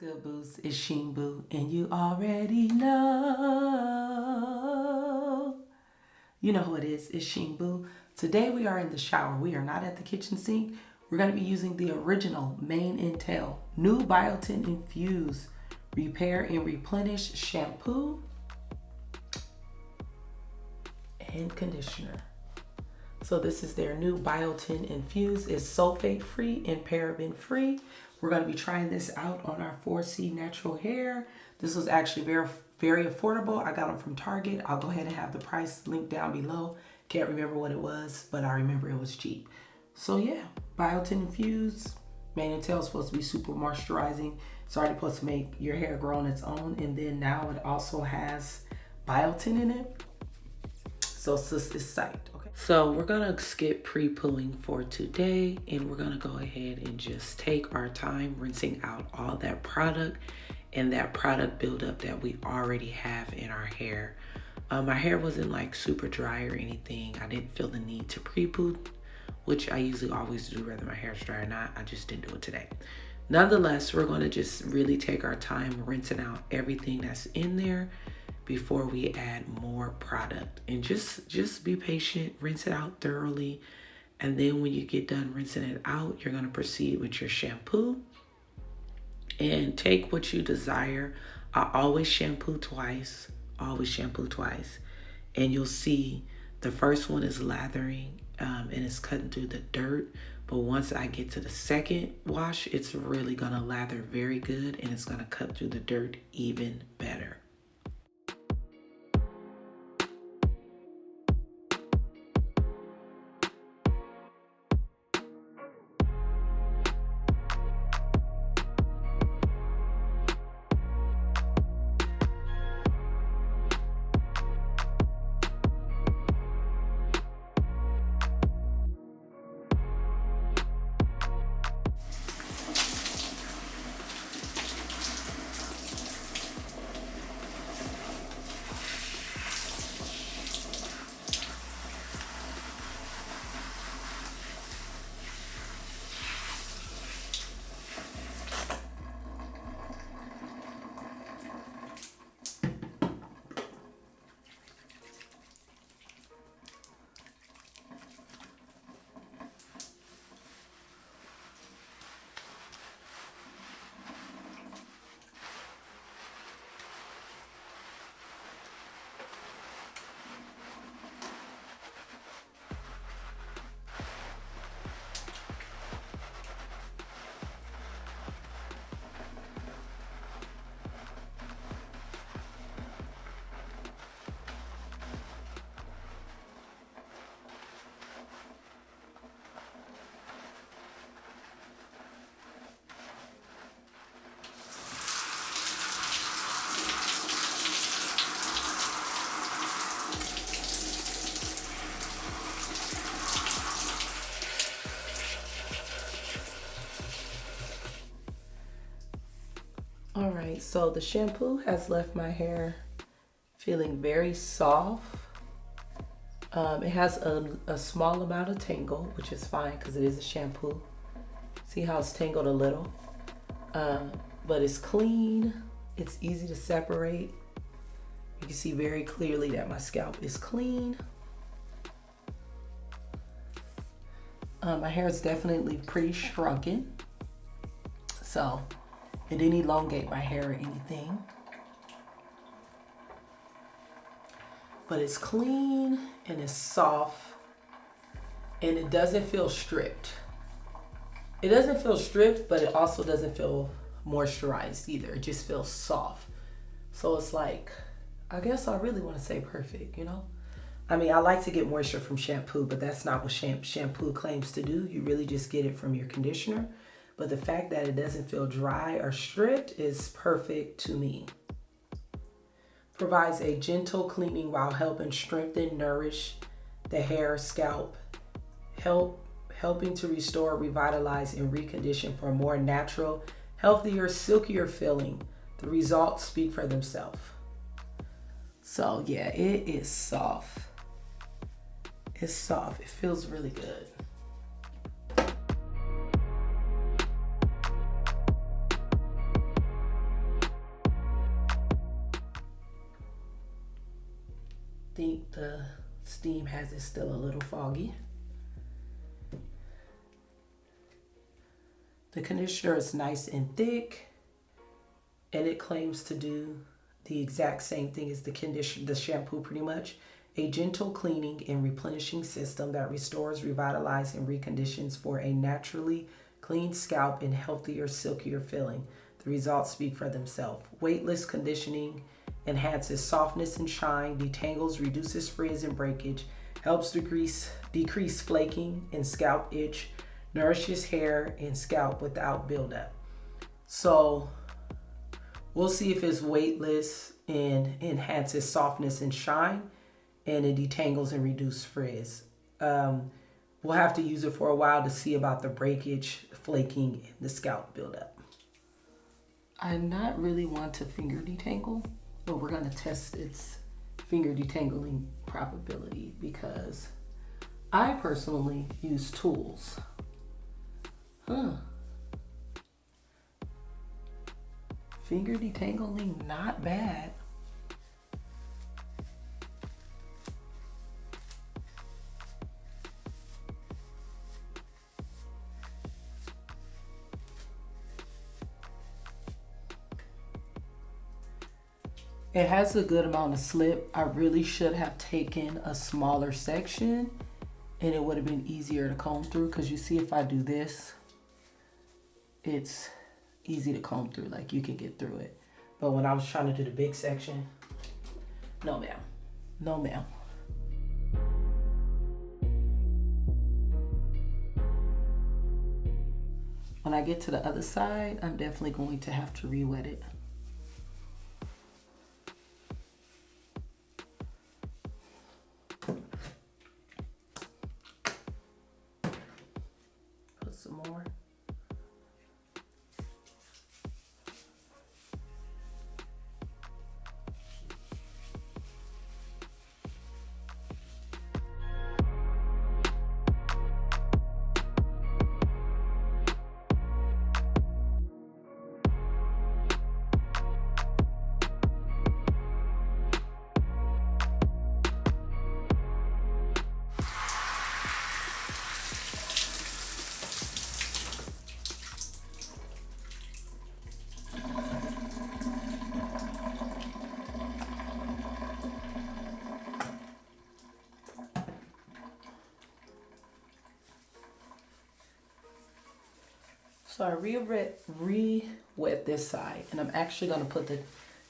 good, Boost? It's Sheen Boo, and you already know. You know who it is. It's Sheen Boo. Today we are in the shower. We are not at the kitchen sink. We're going to be using the original main ntail, new Biotin Infused Repair and Replenish Shampoo and Conditioner. So this is their new Biotin Infused. It's sulfate free and paraben free. We're going to be trying this out on our 4C natural hair. This was actually very affordable. I got them from Target. I'll go ahead and have the price linked down below. Can't remember what it was, but I remember it was cheap. So yeah, Biotin Infused. Mane and tail is supposed to be super moisturizing. It's already supposed to make your hair grow on its own. And then now it also has biotin in it. So it's psyched. So we're gonna skip pre-pooing for today, and we're gonna go ahead and just take our time rinsing out all that product and that product buildup that we already have in our hair. My hair wasn't like super dry or anything. I didn't feel the need to pre-poo, which I usually always do whether my hair's dry or not. I just didn't do it today. Nonetheless, we're gonna just really take our time rinsing out everything that's in there before we add more product, and just be patient, rinse it out thoroughly, and then when you get done rinsing it out, you're going to proceed with your shampoo and take what you desire. I always shampoo twice, and you'll see the first one is lathering and it's cutting through the dirt, but once I get to the second wash, it's really going to lather very good and it's going to cut through the dirt even better. All right, so the shampoo has left my hair feeling very soft. It has a small amount of tangle, which is fine because it is a shampoo. See how it's tangled a little? But it's clean. It's easy to separate. You can see very clearly that my scalp is clean. My hair is definitely pretty shrunken. So it didn't elongate my hair or anything. But it's clean and it's soft and it doesn't feel stripped. It doesn't feel stripped, but it also doesn't feel moisturized either. It just feels soft. So it's like, I guess I really want to say perfect, you know? I mean, I like to get moisture from shampoo, but that's not what shampoo claims to do. You really just get it from your conditioner. But the fact that it doesn't feel dry or stripped is perfect to me. Provides a gentle cleaning while helping strengthen, nourish the hair, scalp, helping to restore, revitalize, and recondition for a more natural, healthier, silkier feeling. The results speak for themselves. So yeah, it is soft. It's soft. It feels really good. think the steam has it still a little foggy. The conditioner is nice and thick, and it claims to do the exact same thing as the shampoo pretty much. A gentle cleaning and replenishing system that restores, revitalizes, and reconditions for a naturally clean scalp and healthier, silkier feeling. The results speak for themselves. Weightless conditioning enhances softness and shine, detangles, reduces frizz and breakage, helps decrease flaking and scalp itch, nourishes hair and scalp without buildup. So we'll see if it's weightless and enhances softness and shine, and it detangles and reduces frizz. We'll have to use it for a while to see about the breakage, flaking, and the scalp buildup. I not really want to finger detangle, but we're going to test its finger detangling probability because I personally use tools. Finger detangling, not bad. It has a good amount of slip. I really should have taken a smaller section and it would have been easier to comb through, because you see if I do this, it's easy to comb through, like you can get through it. But when I was trying to do the big section, no ma'am, no ma'am. When I get to the other side, I'm definitely going to have to re-wet it. Put some more. So I re-wet this side, and I'm actually going to put the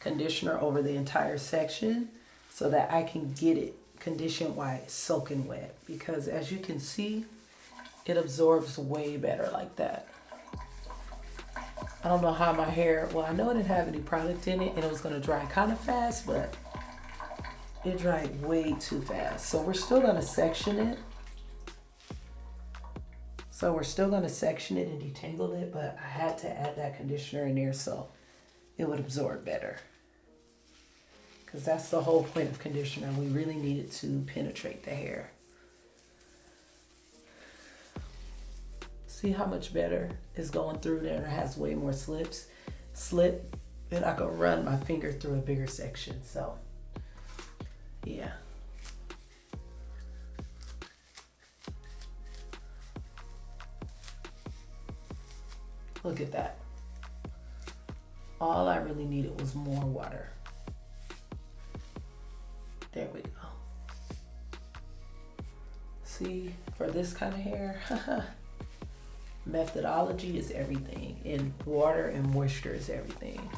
conditioner over the entire section so that I can get it conditioned while it's soaking wet, because as you can see, it absorbs way better like that. I don't know how my hair, well, I know it didn't have any product in it and it was going to dry kind of fast, but it dried way too fast. So we're still going to section it. So we're still going to section it and detangle it, but I had to add that conditioner in there so it would absorb better. Because that's the whole point of conditioner. We really need it to penetrate the hair. See how much better is going through there? It has way more slip, and I can run my finger through a bigger section. So, yeah. Look at that. All I really needed was more water. There we go. See, for this kind of hair, methodology is everything, and water and moisture is everything.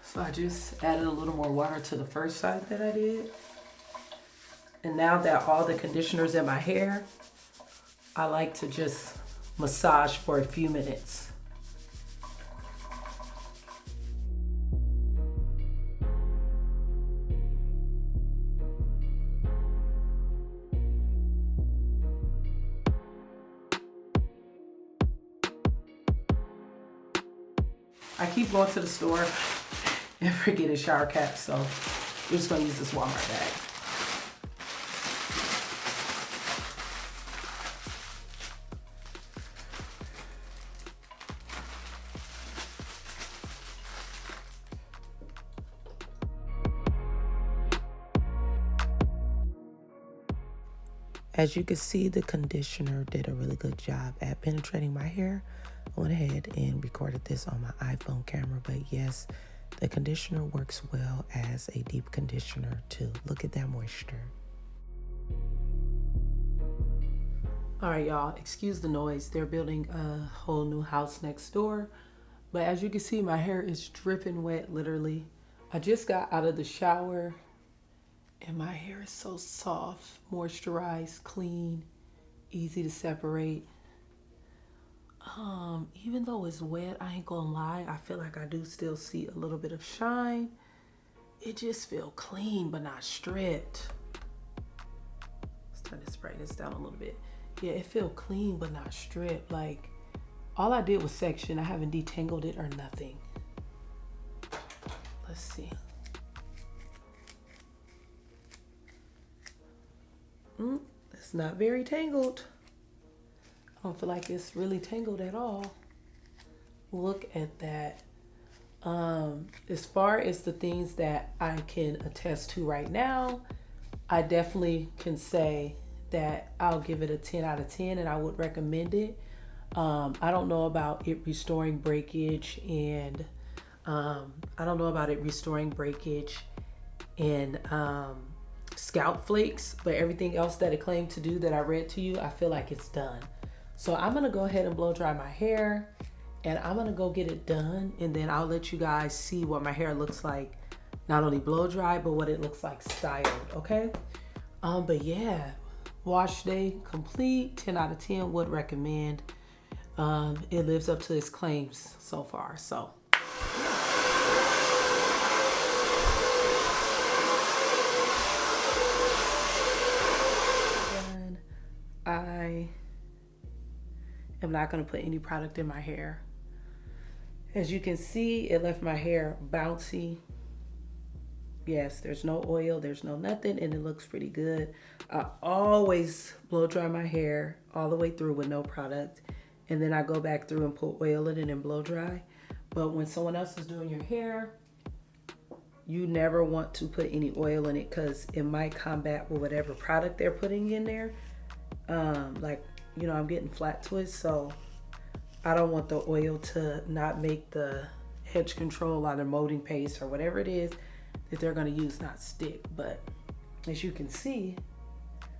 So I just added a little more water to the first side that I did. And now that all the conditioner's in my hair, I like to just massage for a few minutes. I keep going to the store and forgetting shower caps, so we're just gonna use this Walmart bag. As you can see, the conditioner did a really good job at penetrating my hair. I went ahead and recorded this on my iPhone camera, but yes, the conditioner works well as a deep conditioner too. Look at that moisture. All right, y'all, excuse the noise. They're building a whole new house next door. But as you can see, my hair is dripping wet, literally. I just got out of the shower and my hair is so soft, moisturized, clean, easy to separate. Even though it's wet, I ain't gonna lie, I feel like I do still see a little bit of shine. It just feel clean, but not stripped. Let's turn this brightness down a little bit. Yeah, it feel clean, but not stripped. Like, all I did was section. I haven't detangled it or nothing. Let's see. It's not very tangled. I don't feel like it's really tangled at all. Look at that. As far as the things that I can attest to right now, I definitely can say that I'll give it a 10 out of 10 and I would recommend it. I don't know about it restoring breakage and scalp flakes, but everything else that it claimed to do that I read to you, I feel like it's done. So I'm gonna go ahead and blow dry my hair and I'm gonna go get it done, and then I'll let you guys see what my hair looks like, not only blow dry, but what it looks like styled, okay? But yeah, wash day complete, 10 out of 10 would recommend. It lives up to its claims so far, so. I am not gonna put any product in my hair. As you can see, it left my hair bouncy. Yes, there's no oil, there's no nothing, and it looks pretty good. I always blow dry my hair all the way through with no product, and then I go back through and put oil in it and blow dry. But when someone else is doing your hair, you never want to put any oil in it because it might combat with whatever product they're putting in there. Like, you know, I'm getting flat twists, so I don't want the oil to not make the edge control or the molding paste or whatever it is that they're going to use not stick. But as you can see,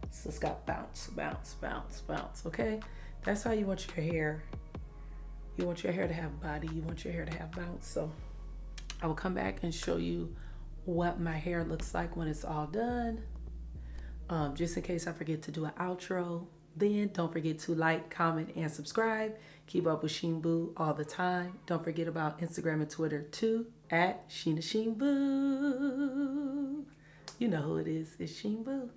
so it's got bounce, bounce, bounce, bounce, okay? That's how you want your hair. You want your hair to have body. You want your hair to have bounce. So I will come back and show you what my hair looks like when it's all done. Just in case I forget to do an outro, then don't forget to like, comment, and subscribe. Keep up with Shampoo all the time. Don't forget about Instagram and Twitter too, at Sheena Shampoo. You know who it is. It's Shampoo.